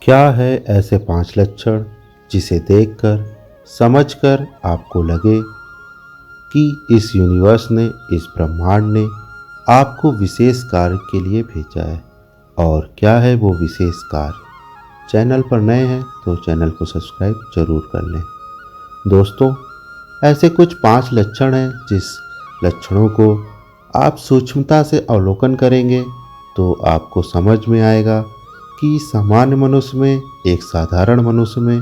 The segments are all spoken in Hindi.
क्या है ऐसे 5 लक्षण जिसे देखकर, समझकर आपको लगे कि इस यूनिवर्स ने, इस ब्रह्मांड ने आपको विशेष कार्य के लिए भेजा है। और क्या है वो विशेष कार्य? चैनल पर नए हैं तो चैनल को सब्सक्राइब जरूर कर लें। दोस्तों, ऐसे कुछ 5 लक्षण हैं जिस लक्षणों को आप सूक्ष्मता से अवलोकन करेंगे तो आपको समझ में आएगा कि सामान्य मनुष्य में, एक साधारण मनुष्य में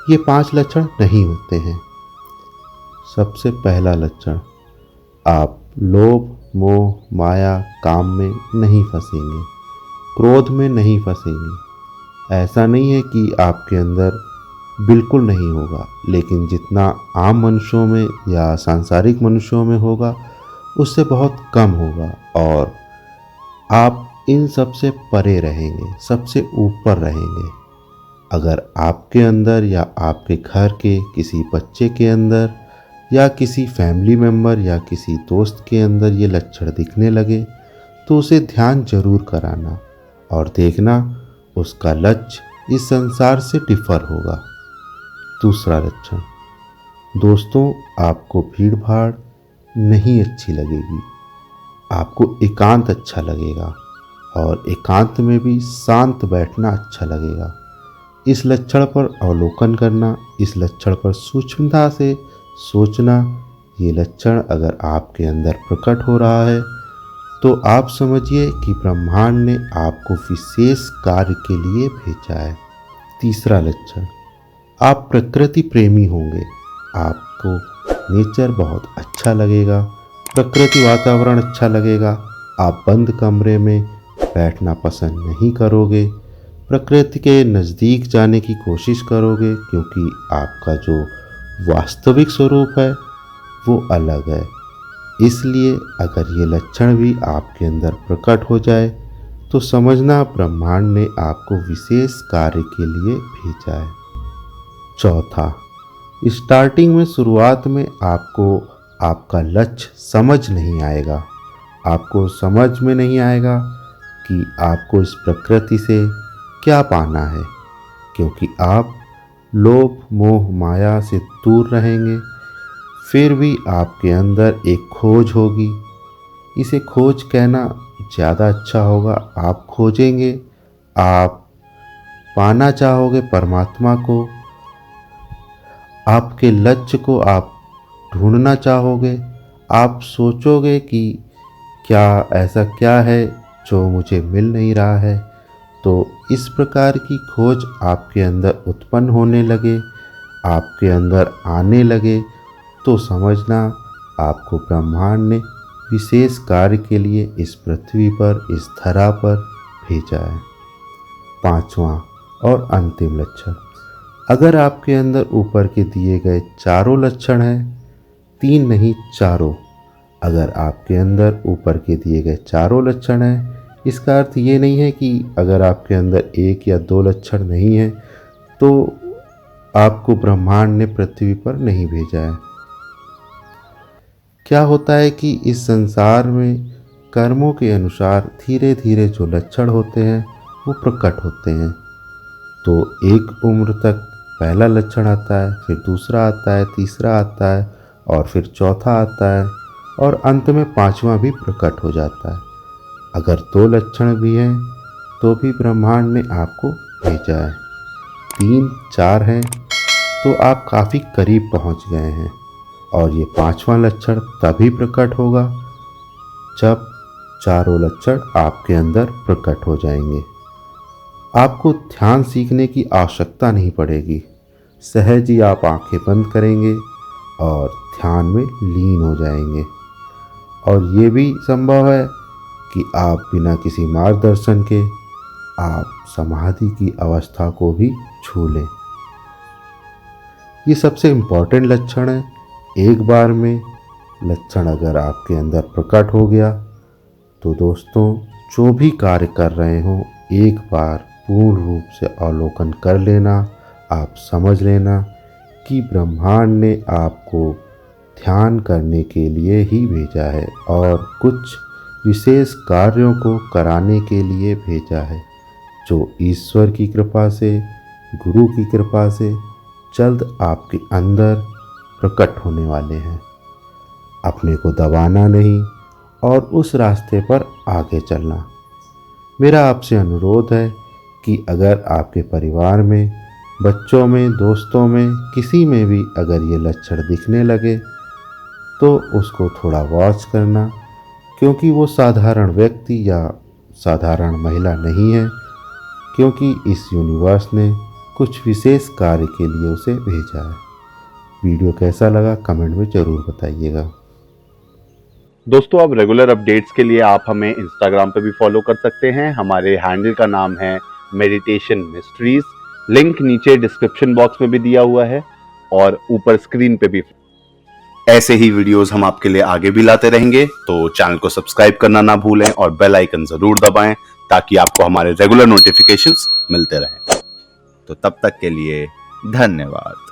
ये 5 लक्षण नहीं होते हैं। सबसे पहला लक्षण, आप लोभ, मोह, माया, काम में नहीं फंसेंगे, क्रोध में नहीं फंसेंगे। ऐसा नहीं है कि आपके अंदर बिल्कुल नहीं होगा, लेकिन जितना आम मनुष्यों में या सांसारिक मनुष्यों में होगा उससे बहुत कम होगा और आप इन सब से परे रहेंगे, सबसे ऊपर रहेंगे। अगर आपके अंदर या आपके घर के किसी बच्चे के अंदर या किसी फैमिली मेम्बर या किसी दोस्त के अंदर ये लक्षण दिखने लगे तो उसे ध्यान जरूर कराना और देखना उसका लक्ष्य इस संसार से डिफर होगा। दूसरा लक्षण, दोस्तों, आपको भीड़ भाड़ नहीं अच्छी लगेगी, आपको एकांत अच्छा लगेगा और एकांत में भी शांत बैठना अच्छा लगेगा। इस लक्षण पर अवलोकन करना, इस लक्षण पर सूक्ष्मता से सोचना। ये लक्षण अगर आपके अंदर प्रकट हो रहा है तो आप समझिए कि ब्रह्मांड ने आपको विशेष कार्य के लिए भेजा है। तीसरा लक्षण, आप प्रकृति प्रेमी होंगे, आपको नेचर बहुत अच्छा लगेगा, प्रकृति वातावरण अच्छा लगेगा। आप बंद कमरे में बैठना पसंद नहीं करोगे, प्रकृति के नज़दीक जाने की कोशिश करोगे, क्योंकि आपका जो वास्तविक स्वरूप है वो अलग है। इसलिए अगर ये लक्षण भी आपके अंदर प्रकट हो जाए तो समझना ब्रह्मांड ने आपको विशेष कार्य के लिए भेजा है। चौथा, स्टार्टिंग में, शुरुआत में आपको आपका लक्ष्य समझ नहीं आएगा। आपको समझ में नहीं आएगा कि आपको इस प्रकृति से क्या पाना है, क्योंकि आप लोभ, मोह, माया से दूर रहेंगे। फिर भी आपके अंदर एक खोज होगी। इसे खोज कहना ज़्यादा अच्छा होगा। आप खोजेंगे, आप पाना चाहोगे परमात्मा को, आपके लक्ष्य को आप ढूंढना चाहोगे। आप सोचोगे कि क्या ऐसा क्या है जो मुझे मिल नहीं रहा है। तो इस प्रकार की खोज आपके अंदर उत्पन्न होने लगे, आपके अंदर आने लगे तो समझना आपको ब्रह्मांड ने विशेष कार्य के लिए इस पृथ्वी पर, इस धरा पर भेजा है। पांचवा और अंतिम लक्षण, अगर आपके अंदर ऊपर के दिए गए चारों लक्षण हैं, 3 नहीं 4, अगर आपके अंदर ऊपर के दिए गए चारों लक्षण हैं, इसका अर्थ ये नहीं है कि अगर आपके अंदर 1 या 2 लक्षण नहीं है तो आपको ब्रह्मांड ने पृथ्वी पर नहीं भेजा है। क्या होता है कि इस संसार में कर्मों के अनुसार धीरे धीरे जो लक्षण होते हैं वो प्रकट होते हैं। तो एक उम्र तक पहला लक्षण आता है, फिर दूसरा आता है, तीसरा आता है और फिर चौथा आता है और अंत में 5वां भी प्रकट हो जाता है। अगर 2 लक्षण भी हैं तो भी ब्रह्मांड ने आपको भेजा है। 3, 4 हैं तो आप काफ़ी करीब पहुंच गए हैं और ये 5वां लक्षण तभी प्रकट होगा जब चारों लक्षण आपके अंदर प्रकट हो जाएंगे। आपको ध्यान सीखने की आवश्यकता नहीं पड़ेगी। सहज ही आप आंखें बंद करेंगे और ध्यान में लीन हो जाएंगे। और ये भी संभव है कि आप बिना किसी मार्गदर्शन के आप समाधि की अवस्था को भी छू लें। ये सबसे इम्पोर्टेंट लक्षण है। एक बार में लक्षण अगर आपके अंदर प्रकट हो गया तो दोस्तों, जो भी कार्य कर रहे हो एक बार पूर्ण रूप से अवलोकन कर लेना। आप समझ लेना कि ब्रह्मांड ने आपको ध्यान करने के लिए ही भेजा है और कुछ विशेष कार्यों को कराने के लिए भेजा है। जो ईश्वर की कृपा से, गुरु की कृपा से जल्द आपके अंदर प्रकट होने वाले हैं। अपने को दबाना नहीं और उस रास्ते पर आगे चलना। मेरा आपसे अनुरोध है कि अगर आपके परिवार में, बच्चों में, दोस्तों में, किसी में भी अगर ये लक्षण दिखने लगे तो उसको थोड़ा वॉच करना, क्योंकि वो साधारण व्यक्ति या साधारण महिला नहीं है, क्योंकि इस यूनिवर्स ने कुछ विशेष कार्य के लिए उसे भेजा है। वीडियो कैसा लगा कमेंट में ज़रूर बताइएगा। दोस्तों, अब रेगुलर अपडेट्स के लिए आप हमें इंस्टाग्राम पे भी फॉलो कर सकते हैं। हमारे हैंडल का नाम है मेडिटेशन मिस्ट्रीज। लिंक नीचे डिस्क्रिप्शन बॉक्स में भी दिया हुआ है और ऊपर स्क्रीन पे भी। ऐसे ही वीडियोस हम आपके लिए आगे भी लाते रहेंगे, तो चैनल को सब्सक्राइब करना ना भूलें और बेल आइकन जरूर दबाएं ताकि आपको हमारे रेगुलर नोटिफिकेशंस मिलते रहें। तो तब तक के लिए धन्यवाद।